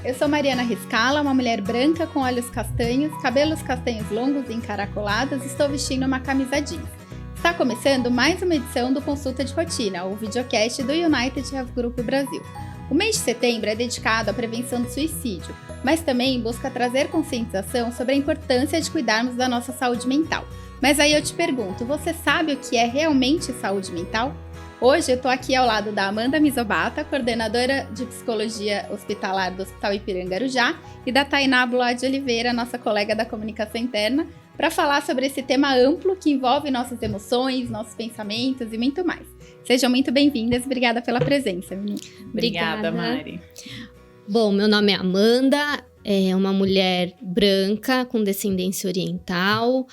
eu sou Mariana Riscala, uma mulher branca com olhos castanhos, cabelos castanhos longos e encaracolados, estou vestindo uma camisa jeans. Está começando mais uma edição do Consulta de Rotina, o videocast do United Health Group Brasil. O mês de setembro é dedicado à prevenção do suicídio, mas também busca trazer conscientização sobre a importância de cuidarmos da nossa saúde mental. Mas aí eu te pergunto, você sabe o que é realmente saúde mental? Hoje eu estou aqui ao lado da Amanda Misobata, coordenadora de Psicologia Hospitalar do Hospital Ipiranga Arujá, e da Tainá Bloá de Oliveira, nossa colega da comunicação interna, para falar sobre esse tema amplo que envolve nossas emoções, nossos pensamentos e muito mais. Sejam muito bem-vindas, obrigada pela presença, menina. Obrigada, Mari. Bom, meu nome é Amanda, é uma mulher branca com descendência oriental,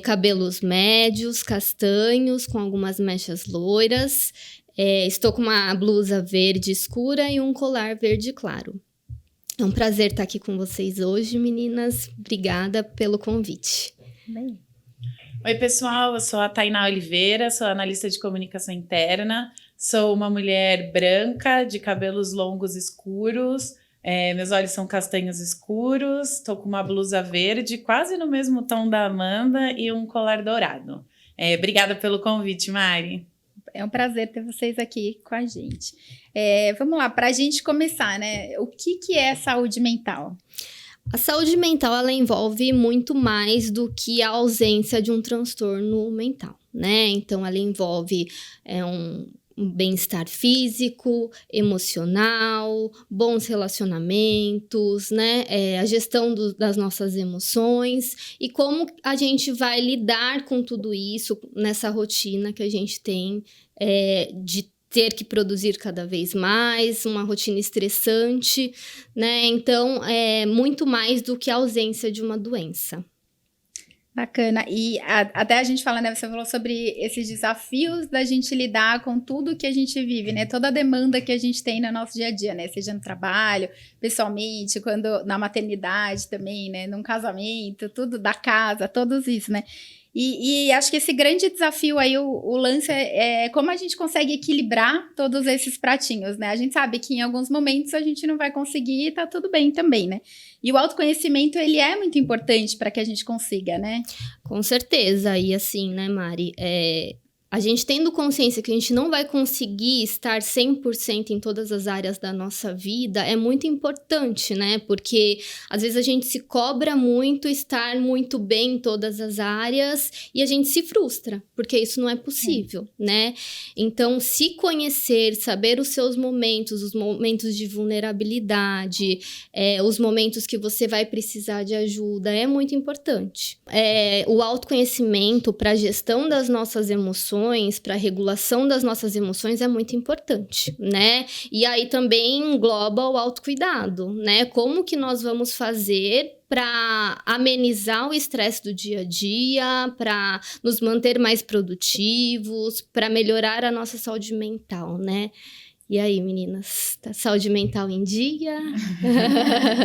cabelos médios, castanhos, com algumas mechas loiras. Estou com uma blusa verde escura e um colar verde claro. É um prazer estar aqui com vocês hoje, meninas. Obrigada pelo convite. Bem. Oi, pessoal. Eu sou a Tainá Oliveira, sou analista de comunicação interna. Sou uma mulher branca, de cabelos longos escuros. Meus olhos são castanhos escuros. Estou com uma blusa verde, quase no mesmo tom da Amanda, e um colar dourado. Obrigada pelo convite, Mari. É um prazer ter vocês aqui com a gente. Vamos lá, para a gente começar, né? O que é saúde mental? A saúde mental, ela envolve muito mais do que a ausência de um transtorno mental, né? Então, ela envolve um bem-estar físico, emocional, bons relacionamentos, né? A gestão das nossas emoções e como a gente vai lidar com tudo isso nessa rotina que a gente tem de ter que produzir cada vez mais, uma rotina estressante, né? Então, é muito mais do que a ausência de uma doença. Bacana. E até a gente fala, né? Você falou sobre esses desafios da gente lidar com tudo que a gente vive, né? Toda a demanda que a gente tem no nosso dia a dia, né? Seja no trabalho, pessoalmente, quando na maternidade também, né? Num casamento, tudo da casa, todos isso, né? E acho que esse grande desafio aí, o lance é como a gente consegue equilibrar todos esses pratinhos, né? A gente sabe que em alguns momentos a gente não vai conseguir e tá tudo bem também, né? E o autoconhecimento, ele é muito importante para que a gente consiga, né? Com certeza. E assim, né, Mari? A gente tendo consciência que a gente não vai conseguir estar 100% em todas as áreas da nossa vida é muito importante, né? Porque às vezes a gente se cobra muito estar muito bem em todas as áreas e a gente se frustra, porque isso não é possível, né? Então, se conhecer, saber os seus momentos, os momentos de vulnerabilidade, os momentos que você vai precisar de ajuda, é muito importante. O autoconhecimento para a gestão das nossas emoções, para a regulação das nossas emoções é muito importante, né? E aí também engloba o autocuidado, né? Como que nós vamos fazer para amenizar o estresse do dia a dia, para nos manter mais produtivos, para melhorar a nossa saúde mental, né? E aí, meninas, tá saúde mental em dia?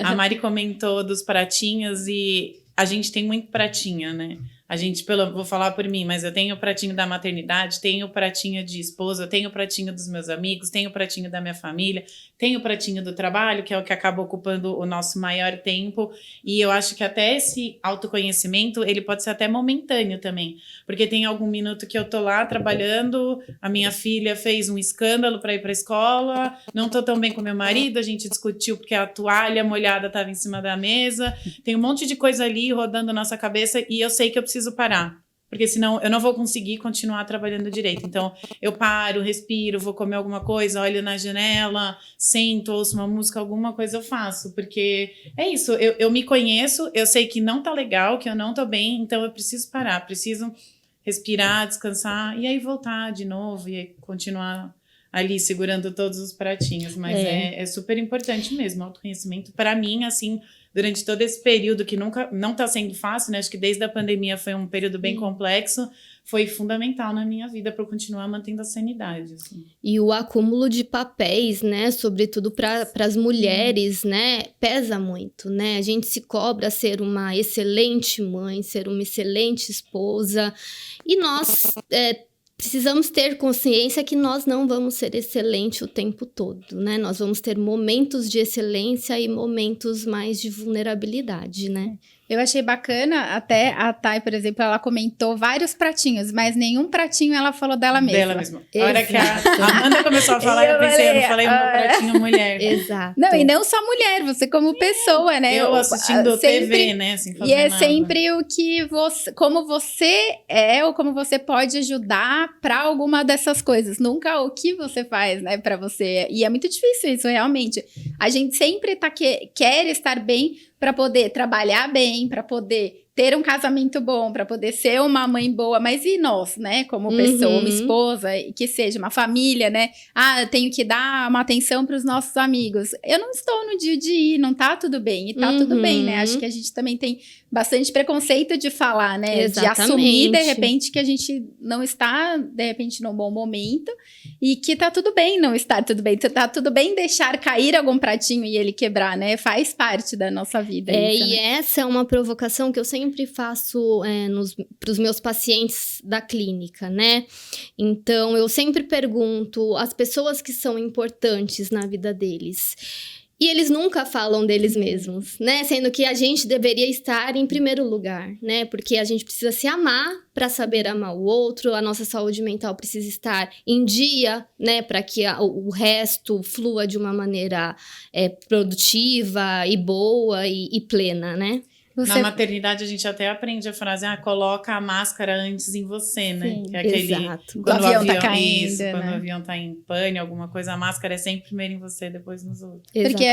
A Mari comentou dos pratinhos e a gente tem muito pratinho, né? A gente, vou falar por mim, mas eu tenho o pratinho da maternidade, tenho o pratinho de esposa, tenho o pratinho dos meus amigos, tenho o pratinho da minha família, tenho o pratinho do trabalho, que é o que acaba ocupando o nosso maior tempo. E eu acho que até esse autoconhecimento, ele pode ser até momentâneo também. Porque tem algum minuto que eu tô lá trabalhando, a minha filha fez um escândalo para ir para a escola, não tô tão bem com meu marido, a gente discutiu porque a toalha molhada estava em cima da mesa. Tem um monte de coisa ali rodando na nossa cabeça e eu sei que eu preciso parar, porque senão eu não vou conseguir continuar trabalhando direito. Então, eu paro, respiro, vou comer alguma coisa, olho na janela, sento, ouço uma música, alguma coisa eu faço, porque é isso, eu me conheço, eu sei que não tá legal, que eu não tô bem, então eu preciso parar, preciso respirar, descansar, e aí voltar de novo, e aí continuar ali segurando todos os pratinhos, mas é super importante mesmo, autoconhecimento, para mim, assim, durante todo esse período que nunca não está sendo fácil, né? Acho que desde a pandemia foi um período bem complexo, foi fundamental na minha vida para eu continuar mantendo a sanidade. Assim. E o acúmulo de papéis, né? Sobretudo para as mulheres, né? Pesa muito, né? A gente se cobra ser uma excelente mãe, ser uma excelente esposa. E nós precisamos ter consciência que nós não vamos ser excelente o tempo todo, né? Nós vamos ter momentos de excelência e momentos mais de vulnerabilidade, né? Eu achei bacana, até a Thay, por exemplo, ela comentou vários pratinhos, mas nenhum pratinho ela falou dela mesma. Dela mesma. A hora que a Amanda começou a falar, eu pensei, eu não falei meu pratinho mulher. Exato. Não, e não só mulher, você como pessoa, né? Eu assistindo sempre, TV, né? Assim, e é nada. sempre o que você, como você é ou como você pode ajudar para alguma dessas coisas. Nunca o que você faz, né, para você. E é muito difícil isso, realmente. A gente sempre quer estar bem para poder trabalhar bem, para poder ter um casamento bom, para poder ser uma mãe boa, mas e nós, né, como pessoa, uma esposa, que seja uma família, né? Eu tenho que dar uma atenção para os nossos amigos. Eu não estou no dia de ir, não tá tudo bem, e tá tudo bem, né? Acho que a gente também tem bastante preconceito de falar, né? Exatamente. De assumir, de repente, que a gente não está, de repente, num bom momento e que tá tudo bem não estar tudo bem. Tá tudo bem deixar cair algum pratinho e ele quebrar, né? Faz parte da nossa vida. Isso, e né? essa é uma provocação que eu sempre faço para os meus pacientes da clínica, né? Então, eu sempre pergunto às pessoas que são importantes na vida deles. E eles nunca falam deles mesmos, né? Sendo que a gente deveria estar em primeiro lugar, né? Porque a gente precisa se amar para saber amar o outro, a nossa saúde mental precisa estar em dia, né? Para que o resto flua de uma maneira produtiva e boa e plena, né? Na maternidade, a gente até aprende a frase, coloca a máscara antes em você, né? Sim, que é aquele, exato. Quando o avião tá caindo, isso, né? quando o avião tá em pane, alguma coisa, a máscara é sempre primeiro em você, depois nos outros. Porque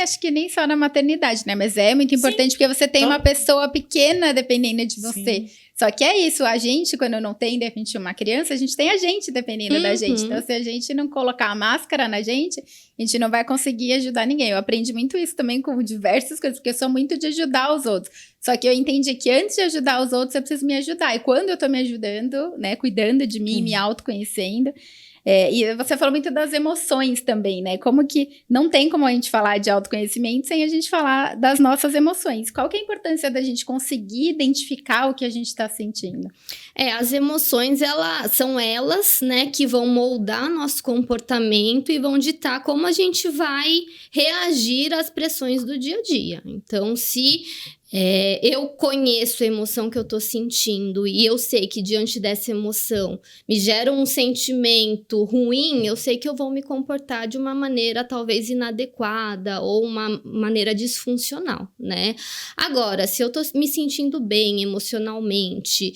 acho que nem só na maternidade, né? Mas é muito importante porque você tem uma pessoa pequena dependendo de você. Sim. Só que é isso, a gente, quando não tem, de repente, uma criança, a gente tem a gente dependendo da gente. Então, se a gente não colocar a máscara na gente, a gente não vai conseguir ajudar ninguém. Eu aprendi muito isso também com diversas coisas, porque eu sou muito de ajudar os outros. Só que eu entendi que antes de ajudar os outros, eu preciso me ajudar. E quando eu tô me ajudando, né, cuidando de mim, me autoconhecendo... e você falou muito das emoções também, né? Como que não tem como a gente falar de autoconhecimento sem a gente falar das nossas emoções. Qual que é a importância da gente conseguir identificar o que a gente está sentindo? As emoções, são elas, né, que vão moldar nosso comportamento e vão ditar como a gente vai reagir às pressões do dia a dia. Então, se eu conheço a emoção que eu tô sentindo e eu sei que diante dessa emoção me gera um sentimento ruim, eu sei que eu vou me comportar de uma maneira talvez inadequada ou uma maneira disfuncional, né? Agora, se eu tô me sentindo bem emocionalmente,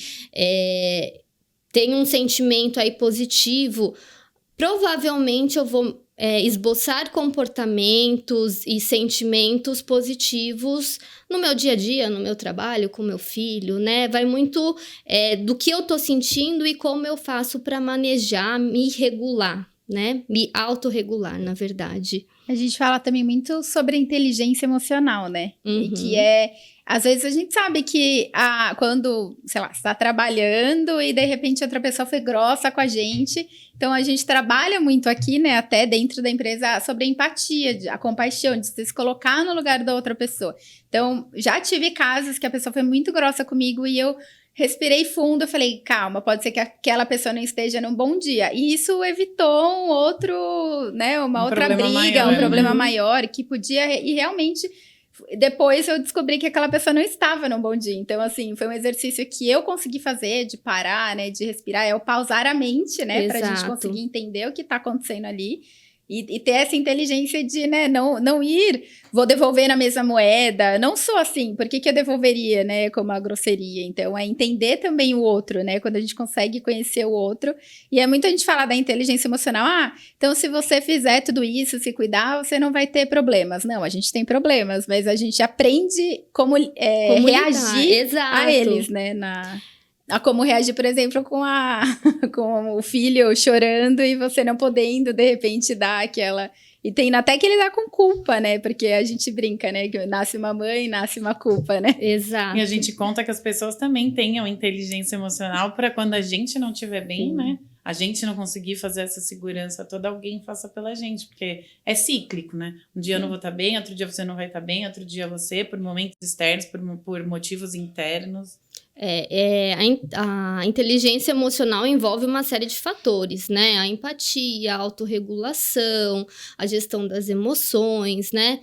tenho um sentimento aí positivo, provavelmente eu vou esboçar comportamentos e sentimentos positivos no meu dia a dia, no meu trabalho, com meu filho, né? Vai muito do que eu tô sentindo e como eu faço para manejar, me regular, né? Me autorregular, na verdade. A gente fala também muito sobre inteligência emocional, né? E que às vezes a gente sabe que quando, sei lá, você tá trabalhando e de repente outra pessoa foi grossa com a gente. Então a gente trabalha muito aqui, né, até dentro da empresa, sobre a empatia, a compaixão, de você se colocar no lugar da outra pessoa. Então já tive casos que a pessoa foi muito grossa comigo e eu respirei fundo, eu falei, calma, pode ser que aquela pessoa não esteja num bom dia. E isso evitou um outro, né, uma outra briga, maior, um problema maior, que podia, e realmente, depois eu descobri que aquela pessoa não estava num bom dia. Então, assim, foi um exercício que eu consegui fazer, de parar, né, de respirar, o pausar a mente, né, pra gente conseguir entender o que tá acontecendo ali. E ter essa inteligência de, né, não ir, vou devolver na mesma moeda, não sou assim, por que eu devolveria, né, como a grosseria? Então, é entender também o outro, né, quando a gente consegue conhecer o outro, e é muito a gente falar da inteligência emocional, então se você fizer tudo isso, se cuidar, você não vai ter problemas. Não, a gente tem problemas, mas a gente aprende como reagir a eles, né, a como reagir, por exemplo, com o filho chorando e você não podendo, de repente, dar aquela... E tem até que lidar com culpa, né? Porque a gente brinca, né? Que nasce uma mãe, nasce uma culpa, né? Exato. E a gente conta que as pessoas também tenham inteligência emocional para quando a gente não estiver bem, né? A gente não conseguir fazer essa segurança toda, alguém faça pela gente, porque é cíclico, né? Um dia eu não vou estar bem, outro dia você não vai estar bem, outro dia você, por momentos externos, por motivos internos. A inteligência emocional envolve uma série de fatores, né? A empatia, a autorregulação, a gestão das emoções, né?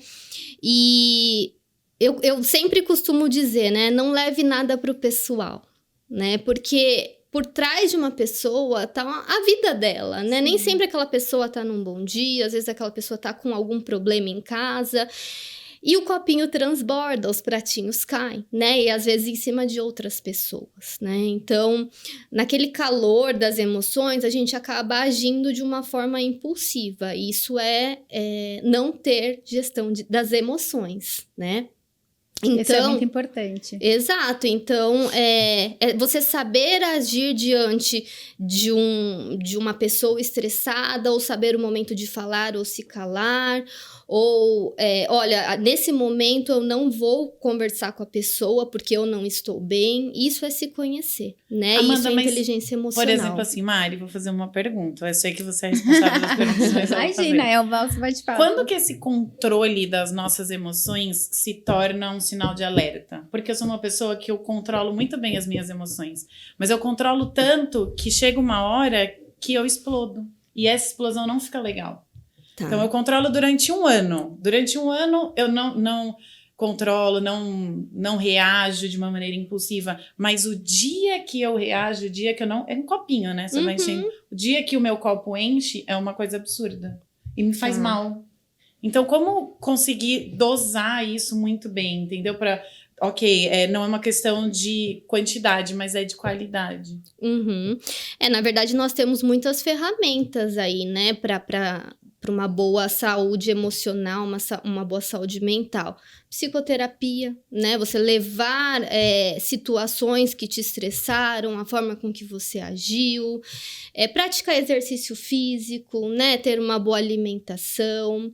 E eu sempre costumo dizer, né? Não leve nada para o pessoal, né? Porque por trás de uma pessoa tá a vida dela, né? Sim. Nem sempre aquela pessoa tá num bom dia, às vezes aquela pessoa tá com algum problema em casa. E o copinho transborda, os pratinhos caem, né? E às vezes em cima de outras pessoas, né? Então, naquele calor das emoções, a gente acaba agindo de uma forma impulsiva. Isso é não ter gestão das emoções, né? Então, isso é muito importante. Exato. Então, você saber agir diante de uma pessoa estressada, ou saber o momento de falar ou se calar, ou, olha, nesse momento eu não vou conversar com a pessoa porque eu não estou bem. Isso é se conhecer, né? Amanda, isso é inteligência emocional. Por exemplo, assim, Mari, vou fazer uma pergunta. Eu sei que você é responsável das perguntas, mas imagina, você vai te falar. Quando que esse controle das nossas emoções se torna um sinal de alerta? Porque eu sou uma pessoa que eu controlo muito bem as minhas emoções, mas eu controlo tanto que chega uma hora que eu explodo. E essa explosão não fica legal. Tá. Então, eu controlo durante um ano. Durante um ano, eu não controlo, não reajo de uma maneira impulsiva. Mas o dia que eu reajo, o dia que eu não... É um copinho, né? Você vai enchendo. O dia que o meu copo enche é uma coisa absurda. E me faz mal. Então, como conseguir dosar isso muito bem, entendeu? Não é uma questão de quantidade, mas é de qualidade. Na verdade, nós temos muitas ferramentas aí, né? Para uma boa saúde emocional, uma boa saúde mental. Psicoterapia, né? Você levar situações que te estressaram, a forma com que você agiu. Praticar exercício físico, né? Ter uma boa alimentação.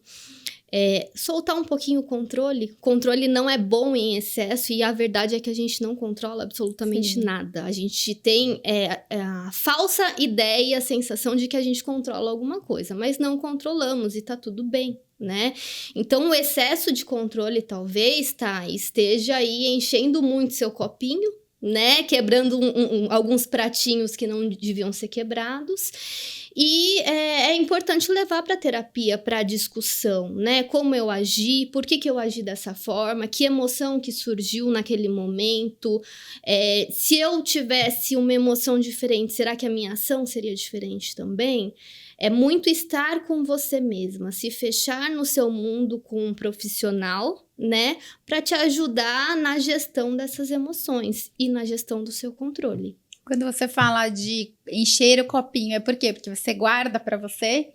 Soltar um pouquinho o controle. Controle não é bom em excesso e a verdade é que a gente não controla absolutamente nada. A gente tem a falsa ideia, a sensação de que a gente controla alguma coisa, mas não controlamos e tá tudo bem, né? Então, o excesso de controle talvez esteja aí enchendo muito seu copinho, né? Quebrando alguns pratinhos que não deviam ser quebrados. E é importante levar para terapia, para discussão, né? Como eu agi, por que eu agi dessa forma, que emoção que surgiu naquele momento. Se eu tivesse uma emoção diferente, será que a minha ação seria diferente também? É muito estar com você mesma, se fechar no seu mundo com um profissional, né? Para te ajudar na gestão dessas emoções e na gestão do seu controle. Quando você fala de encher o copinho, é por quê? Porque você guarda pra você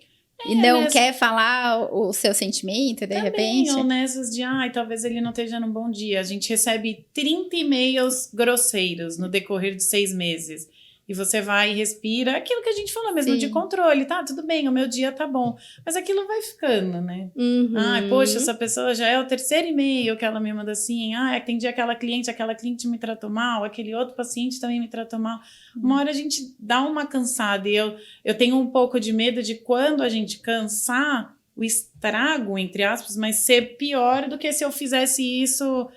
e não quer falar o seu sentimento, de repente? Ou nessas de, talvez ele não esteja num bom dia. A gente recebe 30 e-mails grosseiros no decorrer de 6 meses. E você vai e respira aquilo que a gente falou mesmo. Sim. De controle, tá? Tudo bem, o meu dia tá bom. Mas aquilo vai ficando, né? Poxa, essa pessoa já é o 3º e-mail que ela me manda assim. Atendi aquela cliente me tratou mal, aquele outro paciente também me tratou mal. Uma hora a gente dá uma cansada. E eu tenho um pouco de medo de quando a gente cansar, o estrago, entre aspas, mas ser pior do que se eu fizesse isso...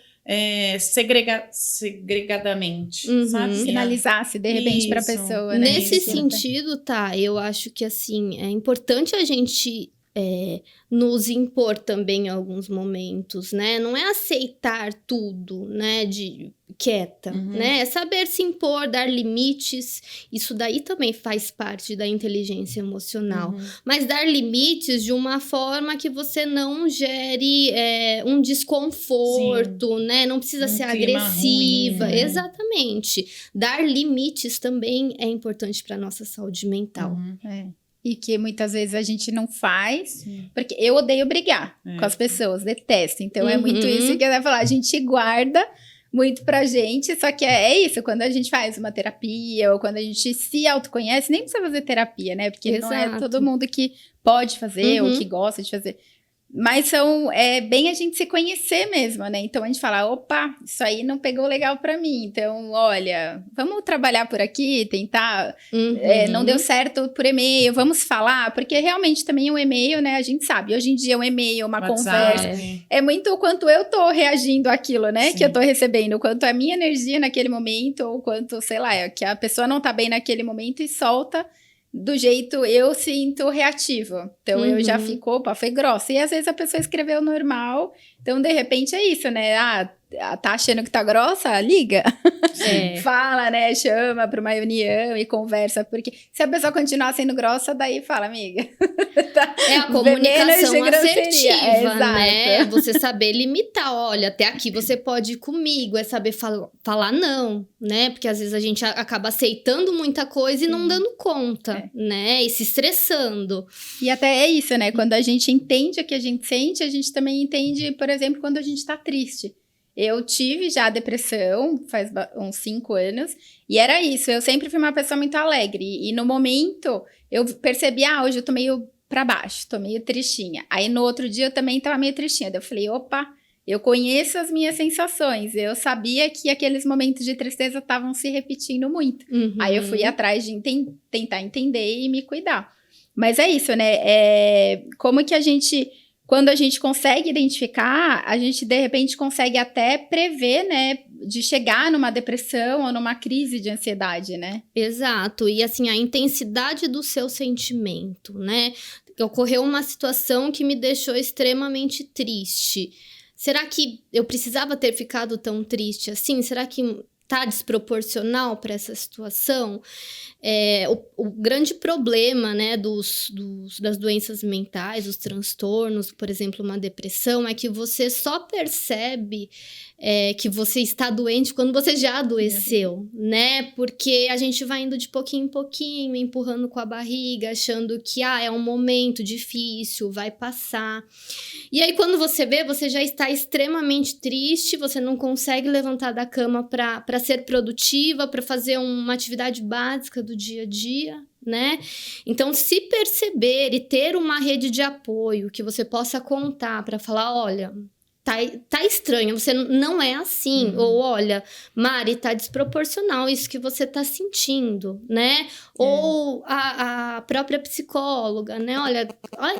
segregadamente, sabe? Sinalizasse de repente para a pessoa, né? Nesse sentido, eu acho que assim, é importante a gente nos impor também em alguns momentos, né? Não é aceitar tudo, né? Quieta, né? É saber se impor, dar limites. Isso daí também faz parte da inteligência emocional. Mas dar limites de uma forma que você não gere um desconforto, né? Não precisa ser agressiva. Ruim, né? Exatamente. Dar limites também é importante para nossa saúde mental. E que muitas vezes a gente não faz, porque eu odeio brigar com as pessoas, detesto. Então é muito isso que eu ia falar, a gente guarda muito pra gente, só que é isso, quando a gente faz uma terapia ou quando a gente se autoconhece, nem precisa fazer terapia, né? Porque não é todo mundo que pode fazer ou que gosta de fazer. Mas bem a gente se conhecer mesmo, né? Então a gente fala, opa, isso aí não pegou legal pra mim. Então, olha, vamos trabalhar por aqui, tentar. Não deu certo por e-mail, vamos falar, porque realmente também o e-mail, né? A gente sabe, hoje em dia um e-mail, uma WhatsApp. conversa, é muito o quanto eu tô reagindo àquilo, né? Sim. Que eu tô recebendo, o quanto a minha energia naquele momento, ou quanto, sei lá, que a pessoa não tá bem naquele momento e solta. Do jeito eu sinto reativo. Então eu já fico, opa, foi grossa. E às vezes a pessoa escreveu normal. Então, de repente, é isso, né? Tá achando que tá grossa? Liga. Fala, né? Chama pra uma reunião e conversa. Porque se a pessoa continuar sendo grossa, daí fala, amiga. Tá, é a comunicação assertiva, né? Você saber limitar. Olha, até aqui você pode ir comigo. É saber falar não, né? Porque às vezes a gente acaba aceitando muita coisa e não dando conta, né? E se estressando. E até é isso, né? Quando a gente entende o que a gente sente, a gente também entende, por exemplo, quando a gente tá triste. Eu tive já depressão faz uns 5 anos, e era isso, eu sempre fui uma pessoa muito alegre, e no momento eu percebi, hoje eu tô meio pra baixo, tô meio tristinha. Aí no outro dia eu também tava meio tristinha, daí eu falei, opa, eu conheço as minhas sensações, eu sabia que aqueles momentos de tristeza estavam se repetindo muito. Aí eu fui atrás de tentar entender e me cuidar. Mas é isso, né, como que a gente... Quando a gente consegue identificar, a gente, de repente, consegue até prever, né? De chegar numa depressão ou numa crise de ansiedade, né? Exato. E, assim, a intensidade do seu sentimento, né? Ocorreu uma situação que me deixou extremamente triste. Será que eu precisava ter ficado tão triste assim? Será que tá desproporcional para essa situação? O grande problema, né, das doenças mentais, os transtornos, por exemplo, uma depressão, é que você só percebe que você está doente quando você já adoeceu, né? Porque a gente vai indo de pouquinho em pouquinho, empurrando com a barriga, achando que é um momento difícil, vai passar. E aí, quando você vê, você já está extremamente triste, você não consegue levantar da cama para ser produtiva, para fazer uma atividade básica do dia a dia, né? Então, se perceber e ter uma rede de apoio que você possa contar para falar, olha, tá estranho, você não é assim. Ou, olha, Mari, tá desproporcional isso que você tá sentindo, né? Ou a própria psicóloga, né? Olha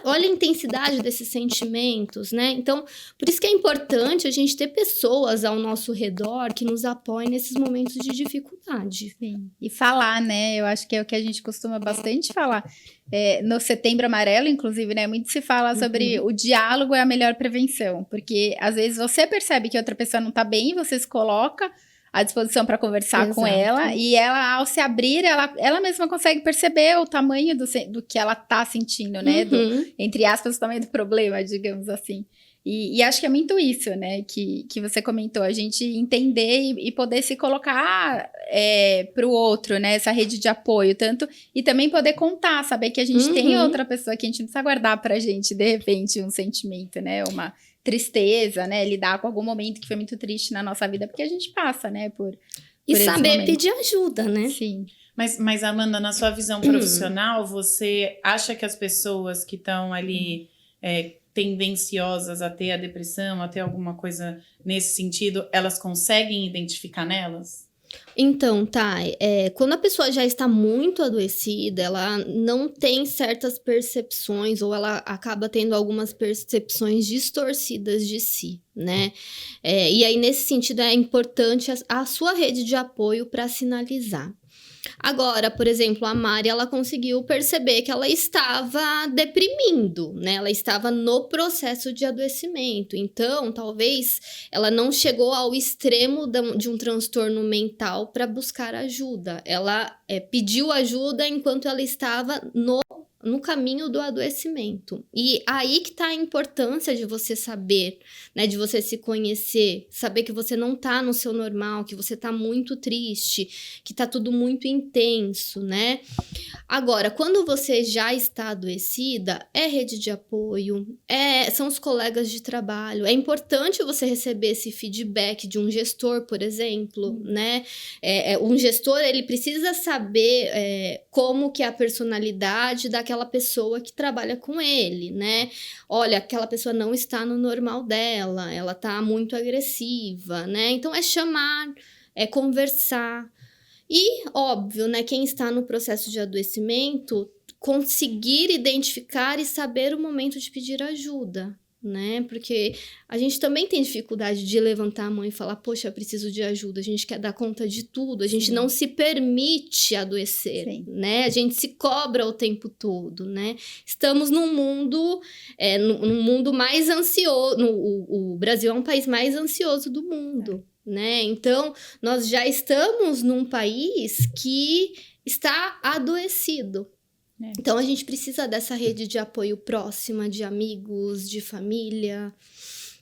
a intensidade desses sentimentos, né? Então, por isso que é importante a gente ter pessoas ao nosso redor que nos apoiem nesses momentos de dificuldade. Sim. E falar, né? Eu acho que é o que a gente costuma bastante falar. No Setembro Amarelo, inclusive, né? Muito se fala sobre o diálogo é a melhor prevenção. Porque, às vezes, você percebe que outra pessoa não tá bem, você se coloca à disposição para conversar com ela. E ela, ao se abrir, ela mesma consegue perceber o tamanho do que ela tá sentindo, né? Entre aspas, o tamanho do problema, digamos assim. E acho que é muito isso, né, que você comentou, a gente entender e poder se colocar para o outro, né, essa rede de apoio, e também poder contar, saber que a gente tem outra pessoa que a gente não precisa guardar pra gente, de repente, um sentimento, né, uma tristeza, né, lidar com algum momento que foi muito triste na nossa vida, porque a gente passa, né, por saber pedir ajuda, né? Sim. Mas, Amanda, na sua visão profissional, você acha que as pessoas que estão ali... tendenciosas a ter a depressão, a ter alguma coisa nesse sentido, elas conseguem identificar nelas? Então, quando a pessoa já está muito adoecida, ela não tem certas percepções ou ela acaba tendo algumas percepções distorcidas de si, né? E aí, nesse sentido, é importante a sua rede de apoio para sinalizar. Agora, por exemplo, a Mari, ela conseguiu perceber que ela estava deprimindo, né? Ela estava no processo de adoecimento. Então, talvez ela não chegou ao extremo de um transtorno mental para buscar ajuda. Ela pediu ajuda enquanto ela estava no caminho do adoecimento. E aí que tá a importância de você saber, né, de você se conhecer, saber que você não tá no seu normal, que você tá muito triste, que tá tudo muito intenso, né? Agora, quando você já está adoecida, é rede de apoio, são os colegas de trabalho. É importante você receber esse feedback de um gestor, por exemplo, né? Um gestor, ele precisa saber como que é a personalidade daquela daquela pessoa que trabalha com ele, né? Olha, aquela pessoa não está no normal dela, ela tá muito agressiva, né? Então, é chamar, é conversar. E, óbvio, né, quem está no processo de adoecimento, conseguir identificar e saber o momento de pedir ajuda, né? Porque a gente também tem dificuldade de levantar a mão e falar, poxa, eu preciso de ajuda, a gente quer dar conta de tudo, a gente não se permite adoecer, né? A gente se cobra o tempo todo, né? Estamos num mundo, num mundo mais ansioso, o Brasil é um país mais ansioso do mundo, né? Então, nós já estamos num país que está adoecido. Então, a gente precisa dessa rede de apoio próxima, de amigos, de família.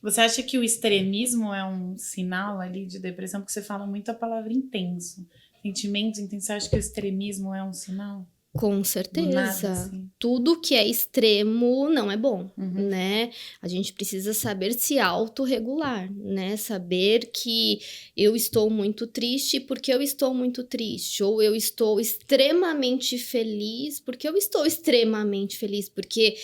Você acha que o extremismo é um sinal ali de depressão? Porque você fala muito a palavra intenso. Sentimentos intensos. Você acha que o extremismo é um sinal? Com certeza. Nada, assim. Tudo que é extremo não é bom, né? A gente precisa saber se autorregular, né? Saber que eu estou muito triste porque eu estou muito triste. Ou eu estou extremamente feliz porque eu estou extremamente feliz. Porque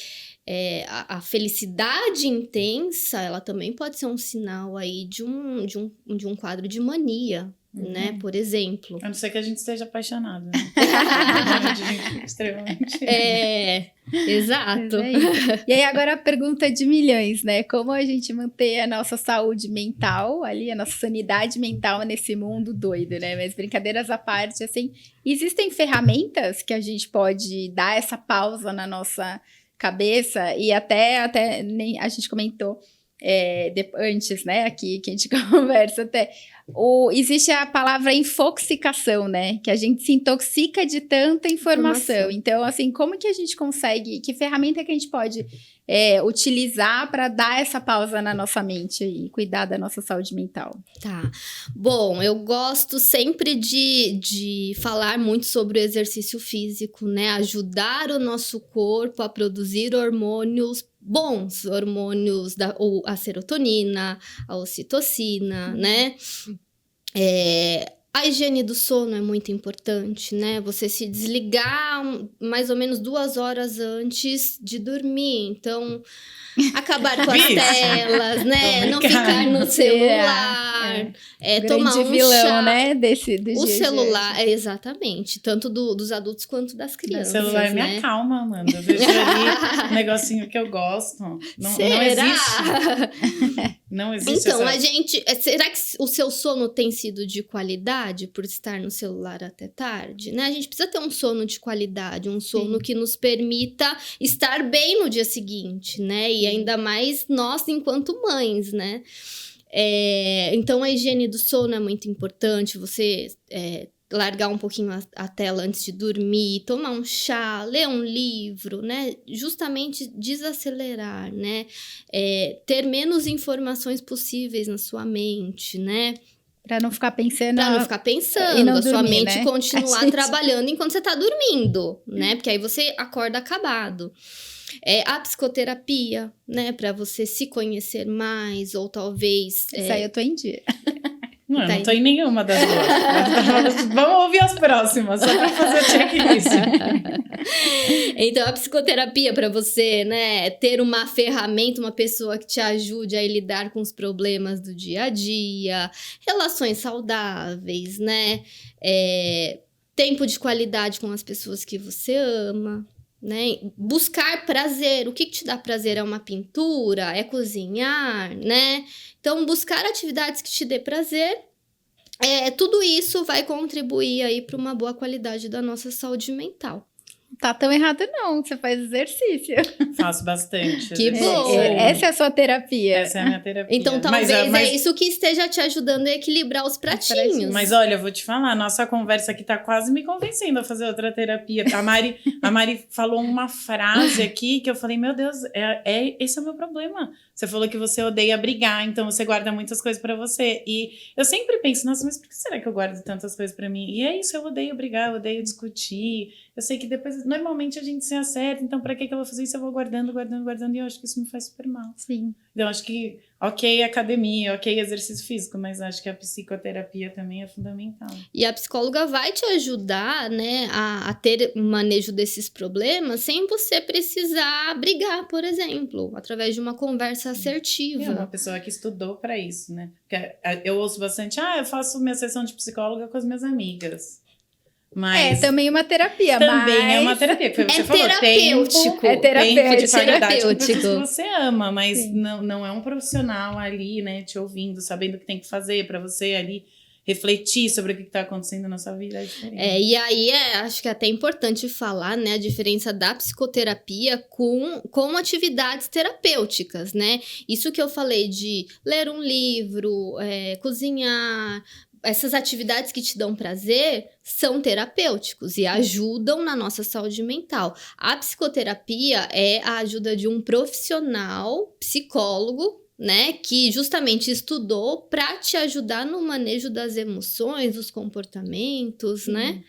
a felicidade intensa, ela também pode ser um sinal aí de um quadro de mania, né? Por exemplo. A não ser que a gente esteja apaixonado, né? Extremamente. Exato. E aí agora a pergunta de milhões, né? Como a gente manter a nossa saúde mental ali, a nossa sanidade mental nesse mundo doido, né? Mas brincadeiras à parte, assim, existem ferramentas que a gente pode dar essa pausa na nossa cabeça e até nem a gente comentou antes, né, aqui que a gente conversa até, existe a palavra infoxicação, né, que a gente se intoxica de tanta informação. Então, assim, como que a gente consegue, que ferramenta que a gente pode utilizar para dar essa pausa na nossa mente e cuidar da nossa saúde mental? Tá. Bom, eu gosto sempre de falar muito sobre o exercício físico, né? Ajudar o nosso corpo a produzir hormônios bons, hormônios a serotonina, a ocitocina, né? A higiene do sono é muito importante, né? Você se desligar mais ou menos 2 horas antes de dormir. Então, acabar com as telas, né? Não ficar no celular. Tomar um vilão, chá. Né? O celular, exatamente. Tanto dos adultos quanto das crianças. O celular me acalma, Amanda. Eu vejo ali um negocinho que eu gosto. Não existe. Não existe. Então, será que o seu sono tem sido de qualidade por estar no celular até tarde? Né? A gente precisa ter um sono de qualidade, um sono que nos permita estar bem no dia seguinte, né? E ainda mais nós enquanto mães, né? Então, a higiene do sono é muito importante. Você largar um pouquinho a tela antes de dormir, tomar um chá, ler um livro, né? Justamente desacelerar, né? Ter menos informações possíveis na sua mente, né? Pra não ficar pensando. Pra não ficar pensando, e não sua dormir, mente né? continuar trabalhando enquanto você tá dormindo, né? Porque aí você acorda acabado. A psicoterapia, né? Pra você se conhecer mais, ou talvez... Isso aí eu tô em dia. Não, eu não tô em nenhuma das duas. Vamos ouvir as próximas, só pra fazer o checklist. Então, a psicoterapia para você, né, ter uma ferramenta, uma pessoa que te ajude a lidar com os problemas do dia a dia, relações saudáveis, né, tempo de qualidade com as pessoas que você ama, né, buscar prazer. O que te dá prazer? É uma pintura? É cozinhar, né? Então, buscar atividades que te dê prazer, tudo isso vai contribuir aí para uma boa qualidade da nossa saúde mental. Tá tão errado não, você faz exercício. Faço bastante. Que bom! Essa é a sua terapia. Essa é a minha terapia. Então, talvez é isso que esteja te ajudando a equilibrar os pratinhos. Mas olha, eu vou te falar, a nossa conversa aqui tá quase me convencendo a fazer outra terapia. A Mari falou uma frase aqui que eu falei, meu Deus, esse é o meu problema. Você falou que você odeia brigar, então você guarda muitas coisas pra você. E eu sempre penso, nossa, mas por que será que eu guardo tantas coisas pra mim? E é isso, eu odeio brigar, eu odeio discutir. Eu sei que depois normalmente a gente se acerta, então pra que eu vou fazer isso? Eu vou guardando, e eu acho que isso me faz super mal. Sim. Então, eu acho que, ok, academia, ok, exercício físico, mas acho que a psicoterapia também é fundamental. E a psicóloga vai te ajudar, né, a ter um manejo desses problemas sem você precisar brigar, por exemplo, através de uma conversa assertiva. É uma pessoa que estudou pra isso, né? Porque eu ouço bastante, eu faço minha sessão de psicóloga com as minhas amigas. Mas também uma terapia, também é uma terapia, que foi o que você falou, terapêutico. tempo de qualidade com terapêutico. pessoas que você ama, mas Sim. não é um profissional ali, né, te ouvindo, sabendo o que tem que fazer pra você ali refletir sobre o que tá acontecendo na sua vida, é diferente. E aí acho que é até importante falar, né, a diferença da psicoterapia com atividades terapêuticas, né? Isso que eu falei de ler um livro, cozinhar, essas atividades que te dão prazer são terapêuticos e ajudam na nossa saúde mental. A psicoterapia é a ajuda de um profissional, psicólogo, né, que justamente estudou para te ajudar no manejo das emoções, dos comportamentos, né?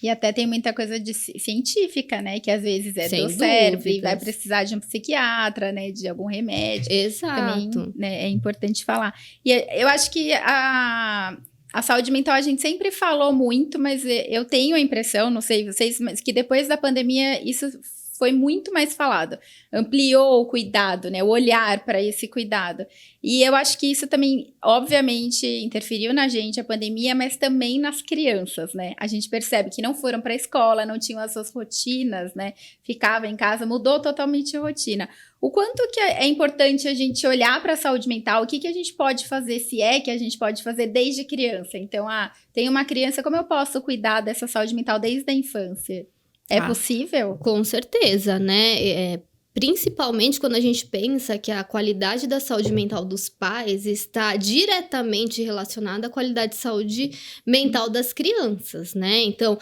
E até tem muita coisa científica, né? Que às vezes é Sem do cérebro e dúvidas. vai precisar de um psiquiatra, né? De algum remédio. Exato. Também, né, é importante falar. E eu acho que a saúde mental a gente sempre falou muito, mas eu tenho a impressão, não sei vocês, mas que depois da pandemia isso foi muito mais falado. Ampliou o cuidado, né? O olhar para esse cuidado. E eu acho que isso também, obviamente, interferiu na gente, a pandemia, mas também nas crianças, né? A gente percebe que não foram para a escola, não tinham as suas rotinas, né? Ficava em casa, mudou totalmente a rotina. O quanto que é importante a gente olhar para a saúde mental, o que a gente pode fazer, se é que a gente pode fazer desde criança. Então, tem uma criança, como eu posso cuidar dessa saúde mental desde a infância? É possível? Com certeza, né? Principalmente quando a gente pensa que a qualidade da saúde mental dos pais está diretamente relacionada à qualidade de saúde mental das crianças, né? Então,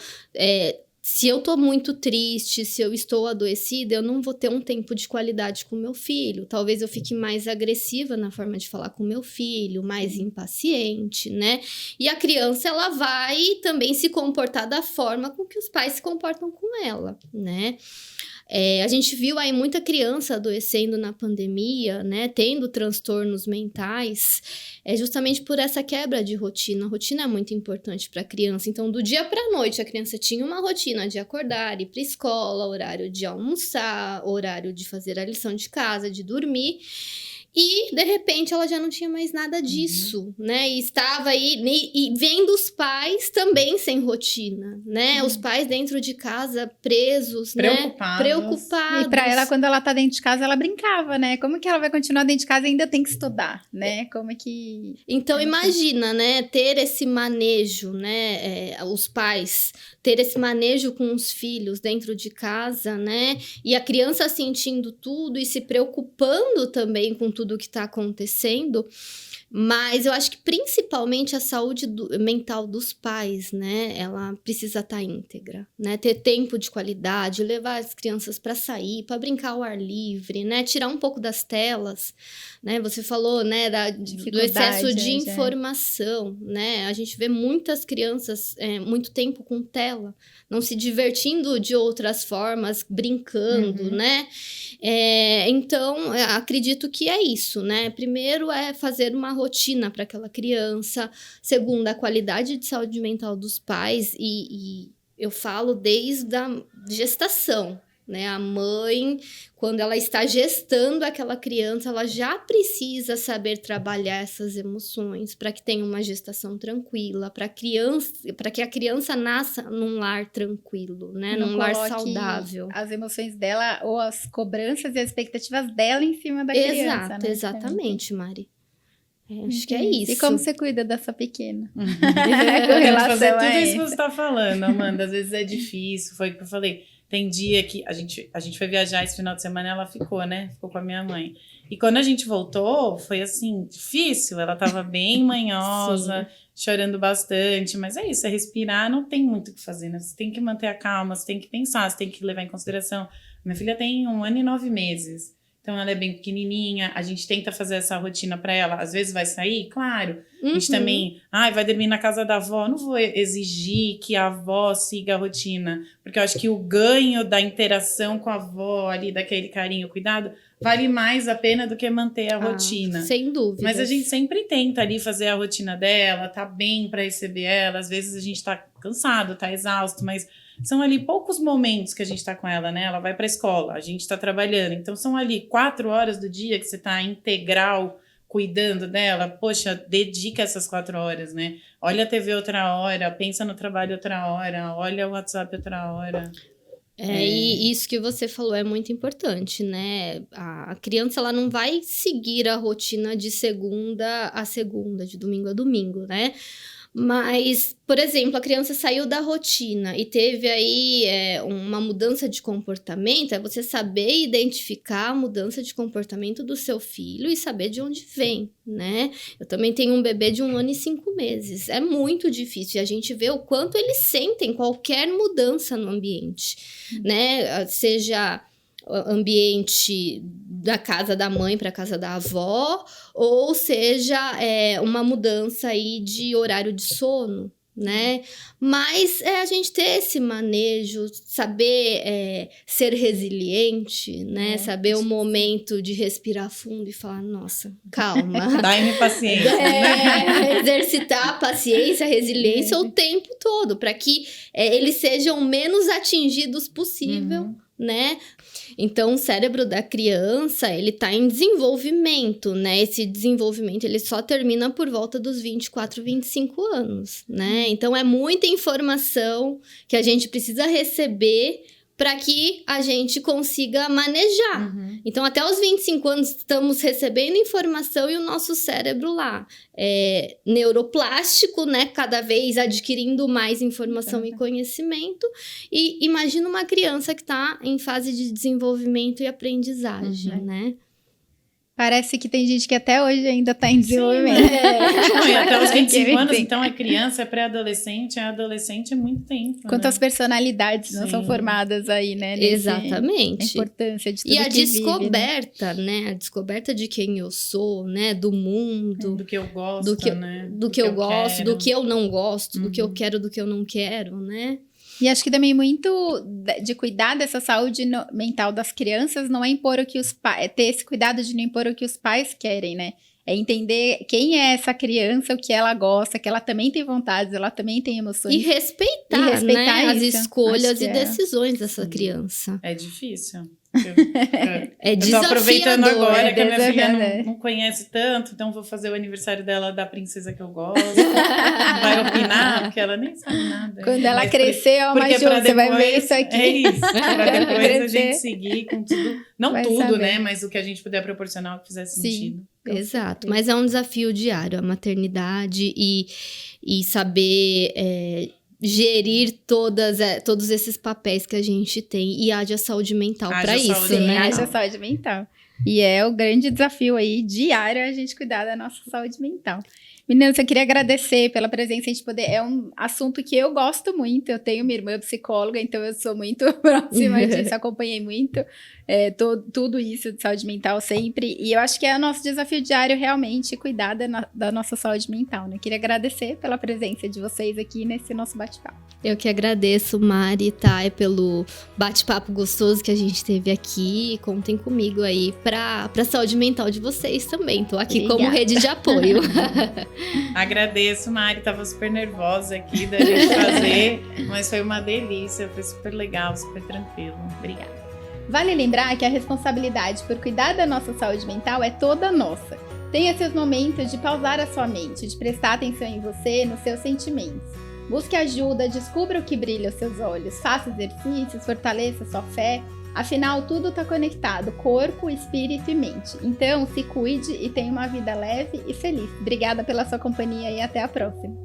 se eu tô muito triste, se eu estou adoecida, eu não vou ter um tempo de qualidade com meu filho. Talvez eu fique mais agressiva na forma de falar com meu filho, mais impaciente, né? E a criança, ela vai também se comportar da forma com que os pais se comportam com ela, né? A gente viu aí muita criança adoecendo na pandemia, né? Tendo transtornos mentais, justamente por essa quebra de rotina. A rotina é muito importante para a criança. Então, do dia para a noite, a criança tinha uma rotina de acordar, ir para a escola, horário de almoçar, horário de fazer a lição de casa, de dormir. E, de repente, ela já não tinha mais nada disso, né? E estava aí, e vendo os pais também sem rotina, né? Os pais dentro de casa, presos, preocupados. E para ela, quando ela tá dentro de casa, ela brincava, né? Como que ela vai continuar dentro de casa e ainda tem que estudar, né? Como é que... Então, imagina, né? Ter esse manejo, né? Os pais ter esse manejo com os filhos dentro de casa, né? E a criança sentindo tudo e se preocupando também com tudo que está acontecendo. Mas eu acho que principalmente a saúde mental dos pais, né? Ela precisa estar íntegra, né? Ter tempo de qualidade, levar as crianças para sair, para brincar ao ar livre, né? Tirar um pouco das telas, né? Você falou, né? Do excesso de informação, né? A gente vê muitas crianças muito tempo com tela, não se divertindo de outras formas, brincando, né? Então, acredito que é isso, né? Primeiro é fazer uma rotina para aquela criança. Segundo, a qualidade de saúde mental dos pais. E eu falo desde a gestação, né? A mãe, quando ela está gestando aquela criança, ela já precisa saber trabalhar essas emoções para que tenha uma gestação tranquila, para que a criança nasça num lar tranquilo, né? Num lar saudável. As emoções dela ou as cobranças e as expectativas dela em cima da criança, né? Exatamente, Mari. Acho que é isso. E como você cuida dessa pequena? Com relação fazer tudo isso que você está falando, Amanda. Às vezes é difícil, foi o que eu falei. Tem dia que a gente foi viajar esse final de semana e ela ficou, né? Ficou com a minha mãe. E quando a gente voltou, foi assim, difícil. Ela tava bem manhosa, chorando bastante. Mas é isso, é respirar, não tem muito o que fazer, né? Você tem que manter a calma, você tem que pensar, você tem que levar em consideração. Minha filha tem 1 ano e 9 meses. Então, ela é bem pequenininha, a gente tenta fazer essa rotina para ela. Às vezes vai sair, claro. A gente também, vai dormir na casa da avó. Não vou exigir que a avó siga a rotina, porque eu acho que o ganho da interação com a avó ali, daquele carinho, cuidado, vale mais a pena do que manter a rotina. Sem dúvida. Mas a gente sempre tenta ali fazer a rotina dela, tá bem para receber ela. Às vezes a gente tá cansado, tá exausto, mas são ali poucos momentos que a gente tá com ela, né? Ela vai pra escola, a gente tá trabalhando. Então, são ali 4 horas do dia que você tá integral cuidando dela. Poxa, dedica essas 4 horas, né? Olha a TV outra hora, pensa no trabalho outra hora, olha o WhatsApp outra hora. E isso que você falou é muito importante, né? A criança, ela não vai seguir a rotina de segunda a segunda, de domingo a domingo, né? Mas, por exemplo, a criança saiu da rotina e teve aí uma mudança de comportamento, é você saber identificar a mudança de comportamento do seu filho e saber de onde vem, né? Eu também tenho um bebê de 1 ano e 5 meses. É muito difícil e a gente vê o quanto eles sentem qualquer mudança no ambiente, né? Seja ambiente da casa da mãe para a casa da avó, ou seja, uma mudança aí de horário de sono, né? Mas a gente ter esse manejo, saber ser resiliente, né? Saber o momento de respirar fundo e falar, nossa, calma. Dá-me paciência. Exercitar a paciência, a resiliência o tempo todo, para que eles sejam menos atingidos possível, né? Então, o cérebro da criança, ele tá em desenvolvimento, né? Esse desenvolvimento, ele só termina por volta dos 24, 25 anos, né? Então, é muita informação que a gente precisa receber para que a gente consiga manejar. Então, até os 25 anos, estamos recebendo informação e o nosso cérebro lá neuroplástico, né? Cada vez adquirindo mais informação e conhecimento. E imagina uma criança que está em fase de desenvolvimento e aprendizagem, né? Parece que tem gente que até hoje ainda está em desenvolvimento. Não, e até os 25 anos, então é criança, é pré-adolescente, é adolescente, é muito tempo. Quantas personalidades não são formadas aí, né? Exatamente. A importância de tudo e a que descoberta, vive, né? A descoberta de quem eu sou, né? Do mundo. Do que eu gosto, né? Do que eu gosto, do que eu não gosto, do que eu quero, do que eu não quero, né? E acho que também muito de cuidar dessa saúde mental das crianças não é impor o que os pais... ter esse cuidado de não impor o que os pais querem, né? É entender quem é essa criança, o que ela gosta, que ela também tem vontades, ela também tem emoções. E respeitar né? As escolhas e decisões dessa Sim. criança. É difícil. É eu tô desafiador. aproveitando agora que a minha filha não conhece tanto, então vou fazer o aniversário dela da princesa que eu gosto. Vai opinar, porque ela nem sabe nada. Quando ela crescer, você vai ver isso aqui. É isso, pra depois a gente seguir com tudo. Não vai tudo, saber. né? Mas o que a gente puder proporcionar, o que fizer sentido. Exato, mas é um desafio diário, a maternidade e saber gerir todos esses papéis que a gente tem e haja saúde mental para isso, né? Haja saúde mental. E é o grande desafio aí diário a gente cuidar da nossa saúde mental. Meninas, eu queria agradecer pela presença, a gente poder... É um assunto que eu gosto muito, eu tenho minha irmã psicóloga, então eu sou muito próxima disso, acompanhei muito tudo isso de saúde mental sempre, e eu acho que é o nosso desafio diário realmente cuidar da nossa saúde mental, né? Queria agradecer pela presença de vocês aqui nesse nosso bate-papo. Eu que agradeço, Mari e Thay, pelo bate-papo gostoso que a gente teve aqui, contem comigo aí pra saúde mental de vocês também, tô aqui como rede de apoio. Agradeço, Mari, tava super nervosa aqui da gente fazer, mas foi uma delícia, foi super legal, super tranquilo. Obrigada. Vale lembrar que a responsabilidade por cuidar da nossa saúde mental é toda nossa. Tenha seus momentos de pausar a sua mente, de prestar atenção em você, nos seus sentimentos. Busque ajuda, descubra o que brilha aos seus olhos, faça exercícios, fortaleça sua fé. Afinal, tudo está conectado, corpo, espírito e mente. Então, se cuide e tenha uma vida leve e feliz. Obrigada pela sua companhia e até a próxima.